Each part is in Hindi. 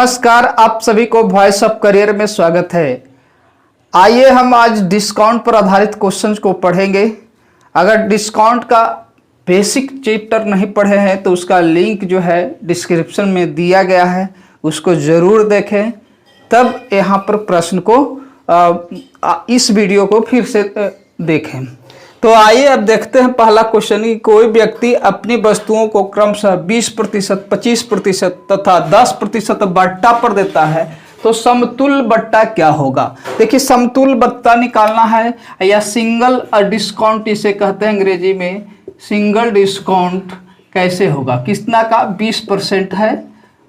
नमस्कार, आप सभी को वॉइस ऑफ करियर में स्वागत है। आइए हम आज डिस्काउंट पर आधारित क्वेश्चंस को पढ़ेंगे। अगर डिस्काउंट का बेसिक चैप्टर नहीं पढ़े हैं तो उसका लिंक जो है डिस्क्रिप्शन में दिया गया है, उसको ज़रूर देखें, तब यहाँ पर प्रश्न को इस वीडियो को फिर से देखें। तो आइए अब देखते हैं पहला क्वेश्चन कि कोई व्यक्ति अपनी वस्तुओं को क्रमशः 20%, 25% तथा 10% बट्टा पर देता है तो समतुल्य बट्टा क्या होगा। देखिए, समतुल्य बट्टा निकालना है या सिंगल डिस्काउंट इसे कहते हैं अंग्रेजी में। सिंगल डिस्काउंट कैसे होगा, कितना का 20% है,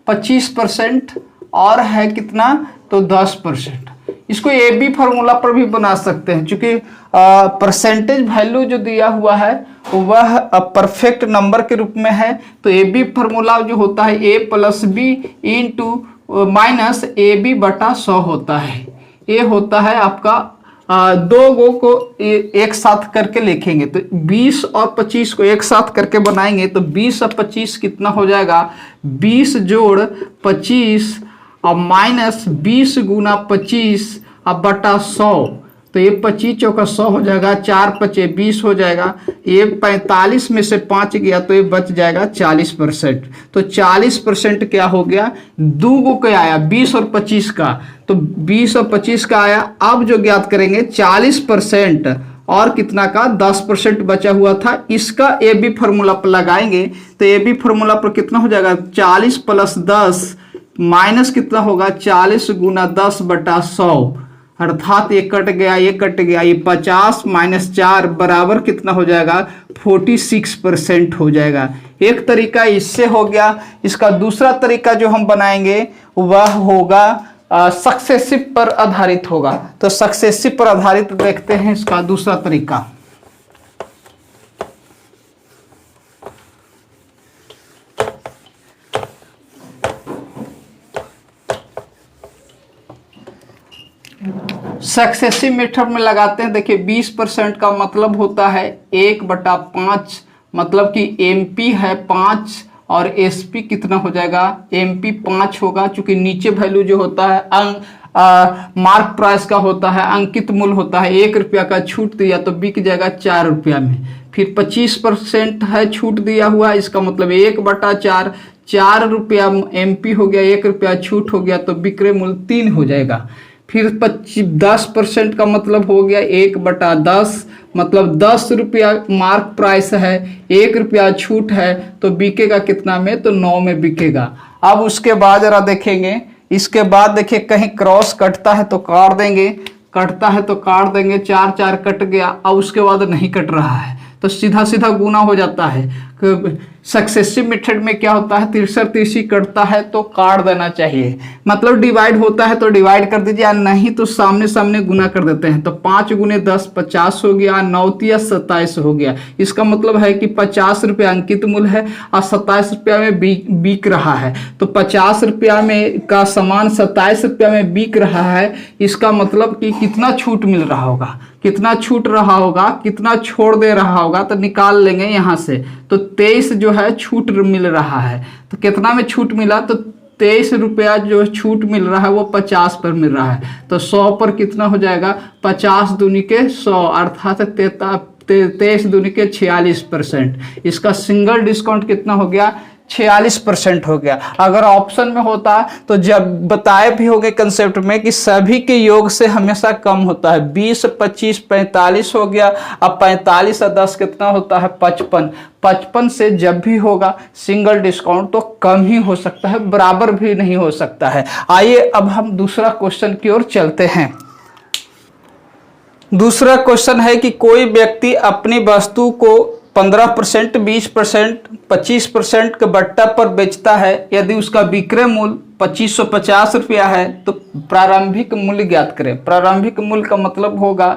25% और है कितना तो 10%। इसको ए बी फार्मूला पर भी बना सकते हैं, क्योंकि परसेंटेज वैल्यू जो दिया हुआ है वह परफेक्ट नंबर के रूप में है। तो ए बी फार्मूला जो होता है A plus B into minus A B बटा 100 होता है। ये होता है आपका दो गो को एक साथ करके लिखेंगे तो 20 और 25 को एक साथ करके बनाएंगे तो 20 और 25 कितना हो जाएगा, 20 जोड़ 25 और माइनस 20 गुना 25 अब बटा 100। तो ये 25 चौका 100 हो जाएगा, 4 पचे 20 हो जाएगा। ये 45 में से 5 गया तो ये बच जाएगा 40%। तो 40% क्या हो गया, दो गो का आया 20 और 25 का, तो 20 और 25 का आया। अब जो ज्ञात करेंगे 40% और कितना का 10% बचा हुआ था, इसका ए बी फार्मूला पर लगाएंगे तो ए बी फार्मूला पर कितना हो जाएगा, 40 प्लस 10 माइनस कितना होगा 40 गुना 10 बटा 100, अर्थात ये कट गया, ये कट गया, ये 50 माइनस 4 बराबर कितना हो जाएगा 46% हो जाएगा। एक तरीका इससे हो गया। इसका दूसरा तरीका जो हम बनाएंगे वह होगा सक्सेसिव पर आधारित होगा। तो सक्सेसिव पर आधारित देखते हैं इसका दूसरा तरीका। सक्सेसिव मेथड में लगाते हैं। देखिए 20% का मतलब होता है 1/5, मतलब कि एमपी है 5 और एसपी कितना हो जाएगा, एमपी 5 होगा। चूंकि नीचे वैल्यू जो होता है मार्क प्राइस का होता है, अंकित मूल्य होता है। 1 रुपया का छूट दिया तो बिक जाएगा 4 रुपया में। फिर 25% है छूट दिया हुआ, इसका मतलब 1/4, 4 रुपया एमपी हो गया, 1 रुपया छूट हो गया तो विक्रय मूल्य 3 हो जाएगा। फिर 10% का मतलब हो गया 1/10, मतलब 10 रुपया मार्क प्राइस है, 1 रुपया छूट है तो बिकेगा कितना में, तो 9 में बिकेगा। अब उसके बाद जरा देखेंगे, इसके बाद देखिए कहीं क्रॉस कटता है तो काट देंगे, कटता है तो काट देंगे, 4 4 कट गया। अब उसके बाद नहीं कट रहा है तो सीधा सीधा गुना हो जाता है। सक्सेसिव मेथड में क्या होता है, 63 कटता है तो काट देना चाहिए, मतलब डिवाइड होता है तो डिवाइड कर दीजिए, नहीं तो सामने सामने गुना कर देते हैं। तो 5 गुने 10 50 हो गया, 9 तिया 27 हो गया। इसका मतलब है कि 50 रुपया अंकित मूल्य है और 27 रुपया में बिक रहा है। तो 50 रुपया में का सामान 27 रुपया में बिक रहा है, इसका मतलब कि कितना छूट मिल रहा होगा, कितना छूट रहा होगा, कितना छोड़ दे रहा होगा, तो निकाल लेंगे यहाँ से। तो 23 जो है छूट मिल रहा है, तो कितना में छूट मिला, तो 23 रुपया जो छूट मिल रहा है वो 50 पर मिल रहा है। तो 100 पर कितना हो जाएगा, 50 दूनी के 100, अर्थात 23 दूनी के 46%। इसका सिंगल डिस्काउंट कितना हो गया, 46% हो गया। अगर ऑप्शन में होता तो जब बताए भी होंगे कंसेप्ट में कि सभी के योग से हमेशा कम होता है। 20 25 45 हो गया, अब 45 और 10 कितना होता है 55। 55 से जब भी होगा सिंगल डिस्काउंट तो कम ही हो सकता है, बराबर भी नहीं हो सकता है। आइए अब हम दूसरा क्वेश्चन की ओर चलते हैं। दूसरा क्वेश्चन है कि कोई व्यक्ति अपनी वस्तु को 15%, 20%, 25% के बट्टा पर बेचता है। यदि उसका विक्रय मूल्य 2550 रुपया है तो प्रारंभिक मूल्य ज्ञात करें। प्रारंभिक मूल्य का मतलब होगा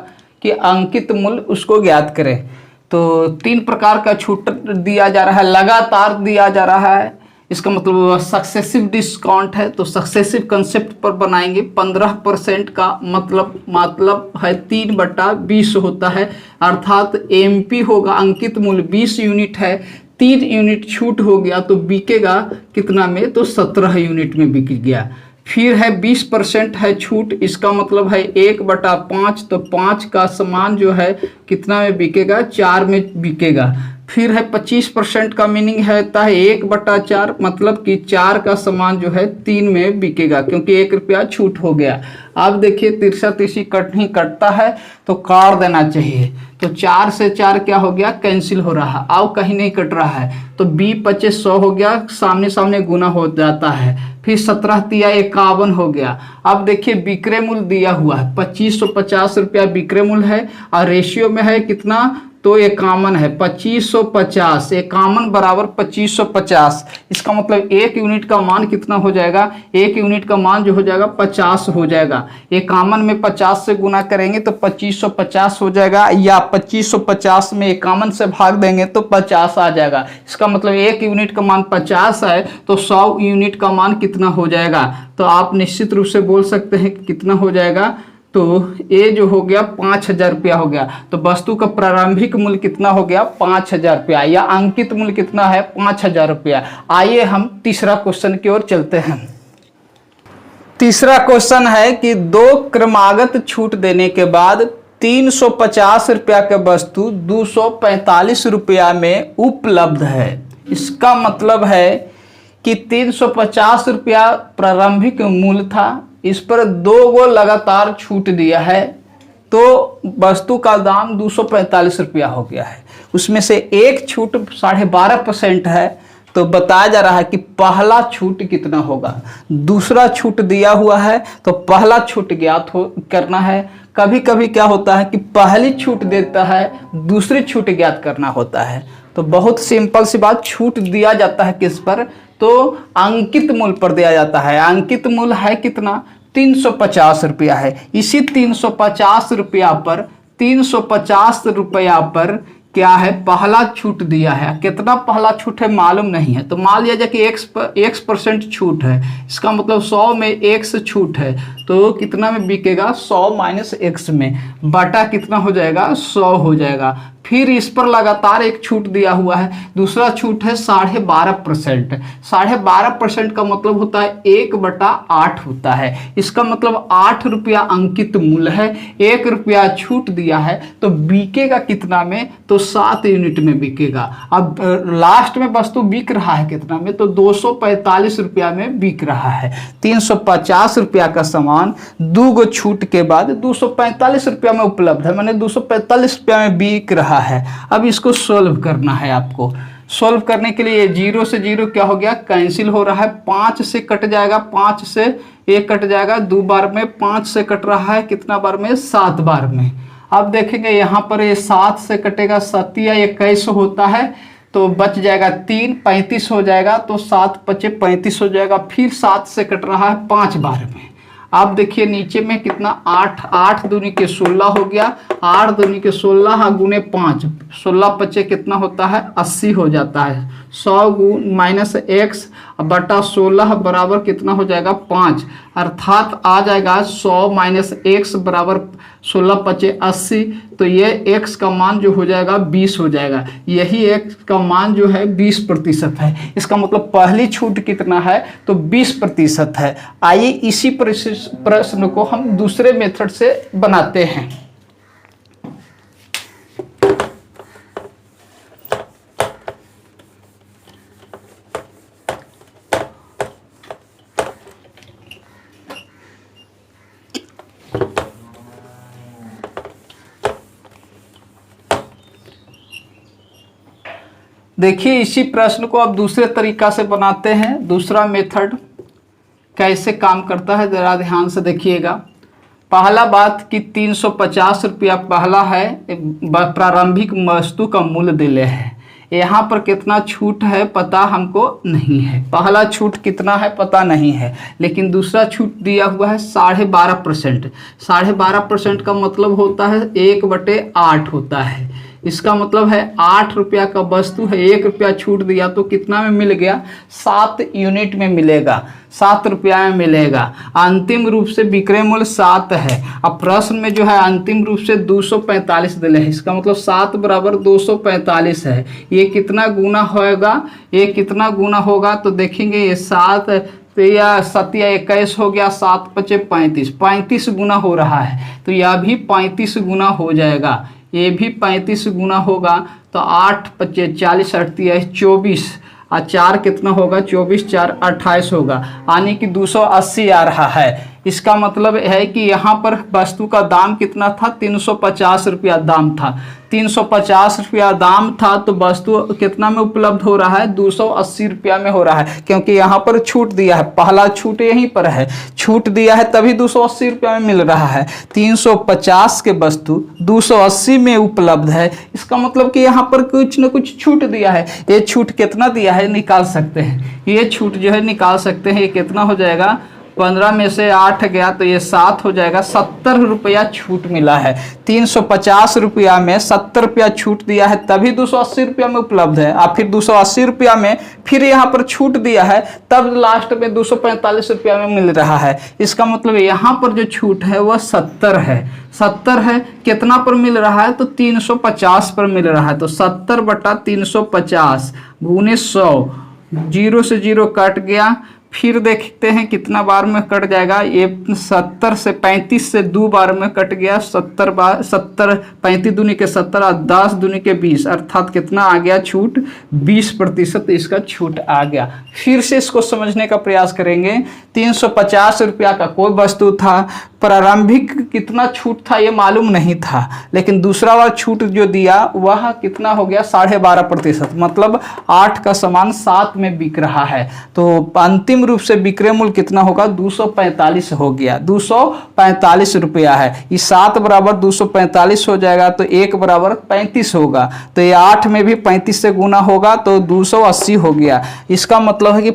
कि अंकित मूल्य उसको ज्ञात करें। तो 3 प्रकार का छूट दिया जा रहा है, लगातार दिया जा रहा है। इसका मतलब सक्सेसिव डिस्काउंट है, तो सक्सेसिव कंसेप्ट पर बनाएंगे। 15% का मतलब है 3/20 होता है, अर्थात एमपी होगा, अंकित मूल्य 20 यूनिट है, 3 यूनिट छूट हो गया तो बिकेगा कितना में, तो 17 यूनिट में बिक गया। फिर है 20% है छूट, इसका मतलब है 1/5, तो 5 का सामान जो है कितना में बिकेगा, 4 में बिकेगा। फिर है 25% का मीनिंग है 1/4, मतलब कि 4 का सामान जो है 3 में बिकेगा, क्योंकि 1 रुपया छूट हो गया। अब देखिए तिरछा तिरछी कट नहीं कटता है तो काट देना चाहिए, तो 4 से 4 क्या हो गया, कैंसिल हो रहा है, अब कहीं नहीं कट रहा है, तो 20×5 = 100 हो गया, सामने सामने गुना हो जाता है। फिर 17×3 = 51 हो गया। अब देखिए विक्रय मूल्य दिया हुआ है 2550 रुपया विक्रय मूल्य है, और रेशियो में है कितना, तो 51 है, 2550, 51 बराबर 2550। इसका मतलब 1 यूनिट का मान कितना हो जाएगा, 1 यूनिट का मान जो हो जाएगा 50 हो जाएगा। 51 में 50 से गुना करेंगे तो 2550 हो जाएगा, या 2550 में 51 से भाग देंगे तो 50 आ जाएगा। इसका मतलब 1 यूनिट का मान 50 है तो 100 यूनिट का मान कितना हो जाएगा, तो आप निश्चित रूप से बोल सकते हैं कि कितना हो जाएगा, तो ये जो हो गया 5000 रुपया हो गया। तो वस्तु का प्रारंभिक मूल्य कितना हो गया, 5000 रुपया, या अंकित मूल्य कितना है, 5000 रुपया। आइए हम तीसरा क्वेश्चन की ओर चलते हैं। तीसरा क्वेश्चन है कि 2 क्रमागत छूट देने के बाद 350 रुपया के वस्तु 245 रुपया में उपलब्ध है। इसका मतलब है कि 350 रुपया प्रारंभिक मूल्य था, इस पर 2 गो लगातार छूट दिया है, तो वस्तु का दाम 245 रुपया हो गया है। उसमें से एक छूट 12.5% है, तो बताया जा रहा है कि पहला छूट कितना होगा। दूसरा छूट दिया हुआ है तो पहला छूट ज्ञात करना है। कभी कभी क्या होता है कि पहली छूट देता है, दूसरी छूट ज्ञात करना होता है। तो बहुत सिंपल सी बात, छूट दिया जाता है किस पर, तो अंकित मूल्य पर दिया जाता है। अंकित मूल्य है कितना, 350 रुपया है। इसी 350 रुपया पर 350 रुपया पर क्या है, पहला छूट दिया है। कितना पहला छूट है मालूम नहीं है, तो मान लिया जाए कि X% छूट है, इसका मतलब 100 में X छूट है, तो कितना में बिकेगा, 100 - X में, बटा कितना हो जाएगा, 100 हो जाएगा। फिर इस पर लगातार एक छूट दिया हुआ है, दूसरा छूट है 12.5%। 12.5% का मतलब होता है 1/8 होता है। इसका मतलब 8 रुपया अंकित मूल्य है, 1 रुपया छूट दिया है, तो बिकेगा कितना में, तो 7 यूनिट में बिकेगा। अब लास्ट में वस्तु बिक रहा है कितना में, तो 245 रुपया में बिक रहा है। 350 रुपया का सामान 2 गो छूट के बाद 245 रुपया में उपलब्ध है, माने 245 रुपया में बिक रहा है। अब इसको सोल्व करना है आपको। सोल्व करने के लिए 0 से 0 क्या हो गया, कैंसिल हो रहा है, 5 से कट जाएगा, 5 से 1 कट जाएगा, 2 बार में, 5 से कट रहा है कितना बार में, 7 बार में। अब देखेंगे यहाँ पर ये 7 से कटेगा, 7 या 21 होता है, तो बच जाएगा 3, 35 हो जाएगा, तो 7 × 5 = 35 हो जाएगा। फिर 7 से कट रहा है 5 बार में। आप देखिए नीचे में कितना, 8, 8 दूनी के 16 हो गया, 8 दूनी के 16 गुने 5, 16 × 5 कितना होता है, 80 हो जाता है। 100 - X बटा 16 बराबर कितना हो जाएगा, 5, अर्थात आ जाएगा 100 - X बराबर 16 × 5 = 80। तो ये X का मान जो हो जाएगा 20 हो जाएगा। यही X का मान जो है 20% है। इसका मतलब पहली छूट कितना है, तो 20% है। आइए इसी प्रश्न को हम दूसरे मेथड से बनाते हैं। देखिए इसी प्रश्न को अब दूसरे तरीका से बनाते हैं। दूसरा मेथड कैसे काम करता है जरा ध्यान से देखिएगा। पहला बात कि 350 रुपया पहला है, प्रारंभिक वस्तु का मूल्य दिले है। यहाँ पर कितना छूट है पता हमको नहीं है, पहला छूट कितना है पता नहीं है, लेकिन दूसरा छूट दिया हुआ है 12.5%। 12.5% का मतलब होता है 1/8 होता है। इसका मतलब है 8 रुपया का वस्तु है, 1 रुपया छूट दिया तो कितना में मिल गया, 7 यूनिट में मिलेगा, 7 रुपया में मिलेगा। अंतिम रूप से विक्रय मूल्य 7 है। अब प्रश्न में जो है अंतिम रूप से 245 दिले है, इसका मतलब 7 बराबर 245 है। ये कितना गुना होगा, ये कितना गुना होगा तो देखेंगे, ये 7 तो यह 7 या 21 हो गया, 7 पचे 35, 35 गुना हो रहा है, तो यह भी 35 गुना हो जाएगा, ये भी 35 गुना होगा। तो 8 पचे 40, 38 24 और 4 कितना होगा, 24 4 28 होगा, यानी कि 280 आ रहा है। इसका मतलब है कि यहाँ पर वस्तु का दाम कितना था, 350 रुपया दाम था, 350 रुपया दाम था, तो वस्तु कितना में उपलब्ध हो रहा है, 280 रुपया में हो रहा है, क्योंकि यहाँ पर छूट दिया है, पहला छूट यहीं पर है, छूट दिया है तभी 280 रुपया में मिल रहा है। 350 के वस्तु 280 में उपलब्ध है, इसका मतलब कि यहाँ पर कुछ न कुछ छूट दिया है। ये छूट कितना दिया है निकाल सकते हैं, ये छूट जो है निकाल सकते हैं। ये कितना हो जाएगा, 15 में से 8 गया तो ये 7 हो जाएगा, 70 रुपया छूट मिला है। 350 रुपया में 70 रुपया छूट दिया है तभी 280 रुपया में उपलब्ध है। आप फिर 280 रुपया में फिर यहाँ पर छूट दिया है, तब लास्ट में 245 रुपया में मिल रहा है। इसका मतलब यहाँ पर जो छूट है वह 70 है, 70 है। कितना पर मिल रहा है, तो 350 पर मिल रहा है। तो 70 बटा 350 गुने 100, 0 से 0 कट गया, फिर देखते हैं कितना बार में कट जाएगा। ये 70 से 35 से 2 बार में कट गया, 70 बार 70, 35 दूनी के 70 और 10 दूनी के 20, अर्थात कितना आ गया छूट, 20% इसका छूट आ गया। फिर से इसको समझने का प्रयास करेंगे। 350 रुपया का कोई वस्तु था, प्रारंभिक कितना छूट था ये मालूम नहीं था, लेकिन दूसरा वाला छूट जो दिया वह कितना हो गया, 12.5%, मतलब 8 का सामान 7 में बिक रहा है। तो अंतिम रूप से विक्रय मूल्य कितना होगा, 245 हो गया, 245 रुपया है। ये 7 बराबर 245 हो जाएगा, तो 1 बराबर 35 होगा, तो ये 8 में भी 35 से गुना होगा तो 280 हो गया। इसका मतलब है कि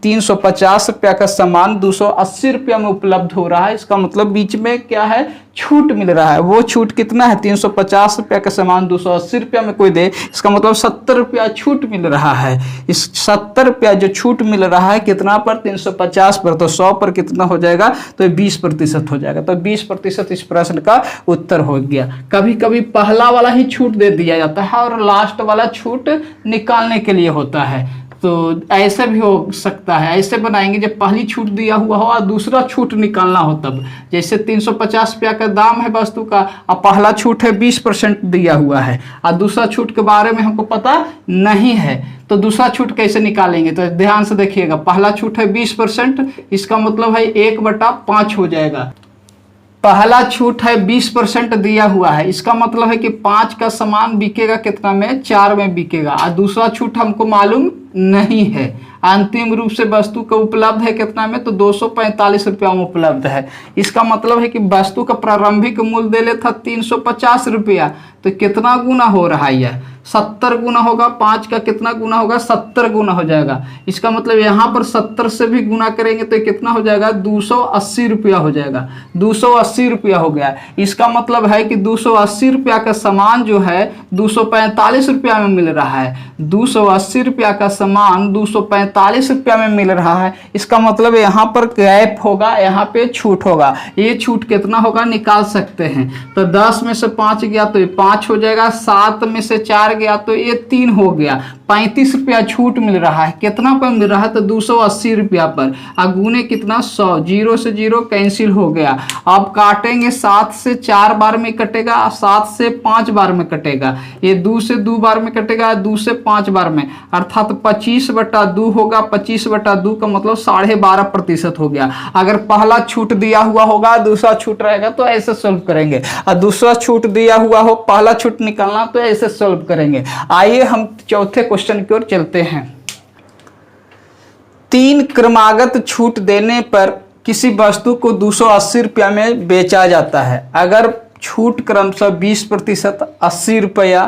350 रुपया का सामान 280 रुपया में उपलब्ध हो रहा है। इसका मतलब बीच में क्या है, छूट मिल रहा है। वो छूट कितना है, 350 रुपया का सामान 280 रुपया में कोई दे, इसका मतलब 70 रुपया छूट मिल रहा है। इस 70 रुपया जो छूट मिल रहा है कितना पर, 350 पर, तो 100 पर कितना हो जाएगा, तो 20% हो जाएगा। तो 20% इस प्रश्न का उत्तर हो गया। कभी कभी पहला वाला ही छूट दे दिया जाता है और लास्ट वाला छूट निकालने के लिए होता है, तो ऐसा भी हो सकता है। ऐसे बनाएंगे जब पहली छूट दिया हुआ हो और दूसरा छूट निकालना हो तब, जैसे 350 रुपया का दाम है वस्तु का और पहला छूट है 20% दिया हुआ है और दूसरा छूट के बारे में हमको पता नहीं है, तो दूसरा छूट कैसे निकालेंगे, तो ध्यान से देखिएगा। पहला छूट है 20%, इसका मतलब है 1/5 हो जाएगा। पहला छूट है 20% दिया हुआ है, इसका मतलब है कि 5 का सामान बिकेगा कितना में, 4 में बिकेगा। और दूसरा छूट हमको मालूम नहीं है। अंतिम रूप से वस्तु का उपलब्ध है कितना में, तो 245 रुपया में उपलब्ध है। इसका मतलब है कि वस्तु का प्रारंभिक मूल्य दे ले था 350 रुपया, तो कितना गुना हो रहा है, यह 70 गुना होगा। 5 का कितना गुना होगा, 70 गुना हो जाएगा। इसका मतलब यहाँ पर 70 से भी गुना करेंगे तो कितना हो जाएगा, 280 रुपया हो जाएगा, 280 रुपया हो गया। इसका मतलब है कि 280 रुपया का सामान जो है 245 रुपया में मिल रहा है। 280 रुपया का सामान 245 रुपया में मिल रहा है। इसका मतलब यहाँ पर गैप होगा, यहाँ पे छूट होगा। ये छूट कितना होगा निकाल सकते हैं। तो 10 में से 5 गया तो ये 5 हो जाएगा, 7 में से 4 गया तो ये 3 हो गया। 35 रुपया छूट मिल रहा है। कितना पर मिल रहा है, तो 280 रुपया पर। गुने कितना, 100, 0 से 0 कैंसिल हो गया। अब काटेंगे, 7 से 4 बार में कटेगा, 7 से 5 बार में कटेगा, ये 2 से 2 बार में कटेगा, 2 से 5 बार में, अर्थात 25/2 होगा। 25/2 का मतलब 12.5% हो गया। अगर पहला छूट दिया हुआ होगा, दूसरा छूट रहेगा तो ऐसे सॉल्व करेंगे, और दूसरा छूट दिया हुआ हो, पहला छूट निकालना तो ऐसे सॉल्व करेंगे। आइए हम चौथे क्वेश्चन की ओर चलते हैं। 3 क्रमागत छूट देने पर किसी वस्तु को 280 रुपया में बेचा जाता है। अगर छूट क्रमशः 20%, 80 रुपया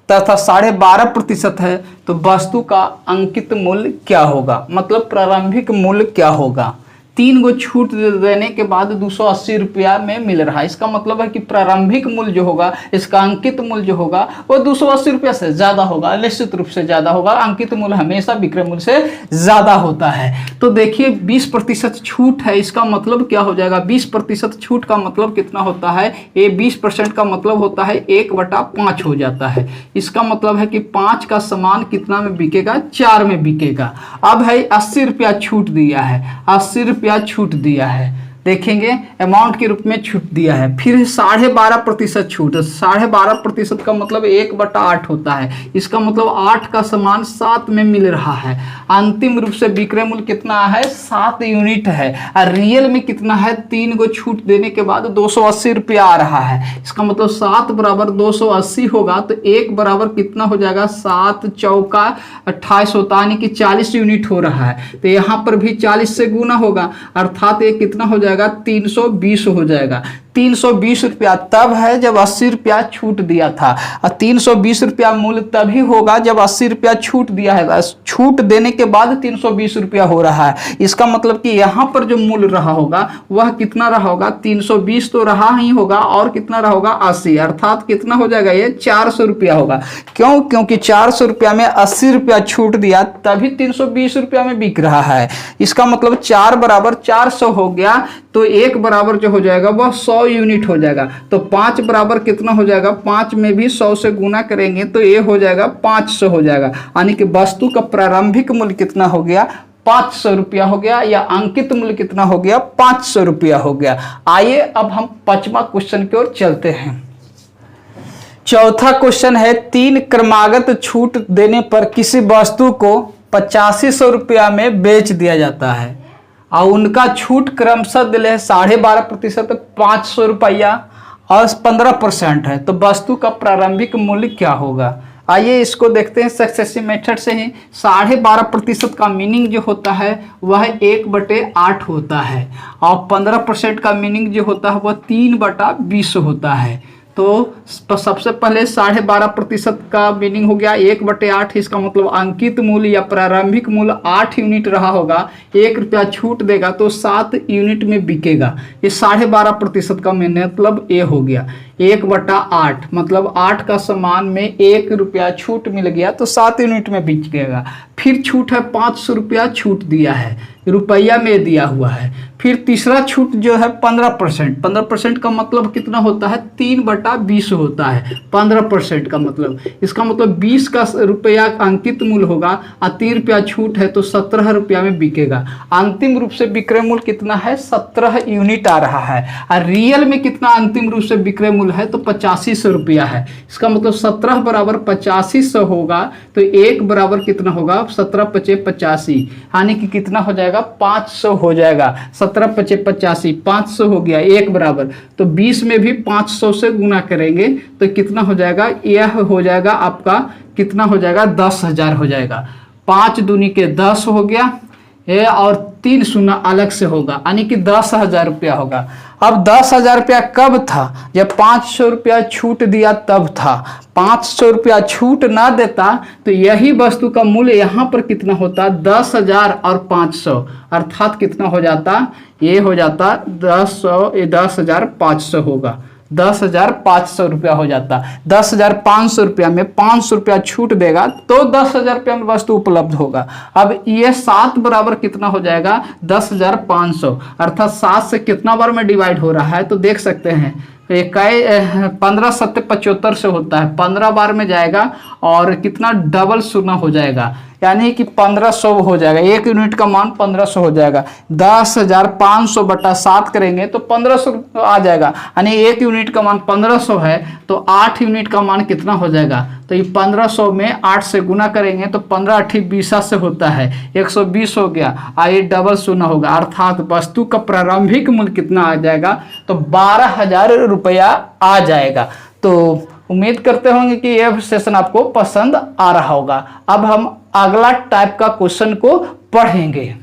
तथा 12.5% है तो वस्तु का अंकित मूल्य क्या होगा, मतलब प्रारंभिक मूल्य क्या होगा। 3 गो छूट देने के बाद 280 रुपया में मिल रहा है। इसका मतलब है कि प्रारंभिक मूल्य जो होगा, इसका अंकित मूल्य जो होगा वो 280 रुपया से ज़्यादा होगा, निश्चित रूप से ज़्यादा होगा। अंकित मूल्य हमेशा विक्रय मूल्य से ज़्यादा होता है। तो देखिए 20% छूट है, इसका मतलब क्या हो जाएगा, 20% छूट का मतलब कितना होता है, ये 20% का मतलब होता है 1/5 हो जाता है। इसका मतलब है कि 5 का सामान कितना में बिकेगा, 4 में बिकेगा। अब है 80 रुपया छूट दिया है, 80 रुपया छूट दिया है, देखेंगे अमाउंट के रूप में छूट दिया है। फिर 12.5% छूट, 12.5% का मतलब 1/8 होता है। इसका मतलब 8 का सामान 7 में मिल रहा है। अंतिम रूप से विक्रय मूल्य कितना है, 7 यूनिट है। और रियल में कितना है, 3 को छूट देने के बाद 280 रुपया आ रहा है। इसका मतलब 7 बराबर 280 होगा, तो 1 बराबर कितना हो जाएगा, 7 चौका 28 होता है, यानी कि 40 यूनिट हो रहा है। तो यहाँ पर भी 40 से गुना होगा, अर्थात ये कितना हो जाएगा, 320 हो जाएगा। 320 रुपया तब है जब 80 रुपया छूट दिया था, और 320 रुपया मूल्य तभी होगा जब 80 रुपया छूट दिया है। छूट देने के बाद 320 रुपया हो रहा है। इसका मतलब कि यहाँ पर जो मूल्य रहा होगा वह कितना रहा होगा, 320 तो रहा ही होगा, और कितना रहा होगा, 80, अर्थात कितना हो जाएगा, ये 400 रुपया होगा। क्यों, क्योंकि 400 रुपया में 80 रुपया छूट दिया, तभी 320 रुपया में बिक रहा है। इसका मतलब 4 बराबर 400 हो गया, तो 1 बराबर जो हो जाएगा वह 100 यूनिट हो जाएगा। तो 5 बराबर कितना हो जाएगा, 5 में भी 100 से गुना करेंगे तो ये हो जाएगा 500 हो जाएगा। यानी कि वस्तु का प्रारंभिक मूल्य कितना हो गया, 500 रुपया हो गया, या अंकित मूल्य कितना हो गया, 500 रुपया हो गया। आइए अब हम 5वां क्वेश्चन की ओर चलते हैं। चौथा क्वेश्चन है, 3 क्रमागत छूट देने पर किसी वस्तु को 8500 रुपया में बेच दिया जाता है, और उनका छूट क्रमशः दिले है 12.5%, 500 रुपया और 15% है। तो वस्तु का प्रारंभिक मूल्य क्या होगा। आइए इसको देखते हैं सक्सेसिव मेथड से ही। 12.5% का मीनिंग जो होता है वह 1/8 होता है, और 15% का मीनिंग जो होता है वह 3/20 होता है। तो सबसे पहले 12.5% का मीनिंग हो गया 1/8। इसका मतलब अंकित मूल्य या प्रारंभिक मूल्य 8 यूनिट रहा होगा, 1 रुपया छूट देगा तो 7 यूनिट में बिकेगा। ये 12.5% का मतलब ये हो गया 1/8, मतलब 8 का सामान में 1 रुपया छूट मिल गया तो 7 यूनिट में बिक गएगा। फिर छूट है 500 रुपया छूट दिया है, रुपया में दिया हुआ है। फिर तीसरा छूट जो है 15%, 15% का मतलब कितना होता है, 3/20 होता है 15% का मतलब। इसका मतलब 20 का रुपया अंकित मूल्य होगा, और 3 रुपया छूट है तो 17 रुपया में बिकेगा। अंतिम रूप से विक्रय मूल्य कितना है, 17 यूनिट आ रहा है। और रियल में कितना अंतिम रूप से विक्रय मूल्य है, तो 8500 रुपया है। इसका मतलब 17 बराबर 8500 होगा, तो 1 बराबर कितना होगा, 17 × 5 = 85, यानी कि कितना हो जाएगा, 500 हो जाएगा। 17 × 5 = 85, 500 हो गया 1 बराबर। तो 20 में भी 500 से गुना करेंगे तो कितना हो जाएगा, यह हो जाएगा आपका कितना हो जाएगा, 10,000 हो जाएगा। 5 दूनी के 10 हो गया, ये और 3 शून्य अलग से होगा, यानी कि 10,000 रुपया होगा। अब 10,000 रुपया कब था, जब 500 रुपया छूट दिया तब था। 500 रुपया छूट ना देता तो यही वस्तु का मूल्य यहाँ पर कितना होता, 10,000 और 500, अर्थात कितना हो जाता, ये हो जाता 10,500 होगा, 10,500 रुपया हो जाता। 10,500 रुपया में 500 रुपया छूट देगा तो 10,000 रुपया में वस्तु उपलब्ध होगा। अब ये 7 बराबर कितना हो जाएगा, 10,500, अर्थात 7 से कितना बार में डिवाइड हो रहा है, तो देख सकते हैं 15 × 7 = 75 से होता है, 15 बार में जाएगा और कितना डबल शून्य हो जाएगा, यानी कि 1500 हो जाएगा। 1 यूनिट का मान 1500 हो जाएगा। 10,500 बटा 7 करेंगे तो 1500 आ जाएगा, यानी 1 यूनिट का मान 1500 है तो 8 यूनिट का मान कितना हो जाएगा, तो ये 1500 में 8 से गुना करेंगे तो 15 × 8 = 20 से होता है, 120 हो गया। आइए डबल शून्य होगा, अर्थात वस्तु का प्रारंभिक मूल्य कितना आ जाएगा, तो 12,000 रुपया आ जाएगा। तो उम्मीद करते होंगे कि यह सेशन आपको पसंद आ रहा होगा। अब हम अगला टाइप का क्वेश्चन को पढ़ेंगे।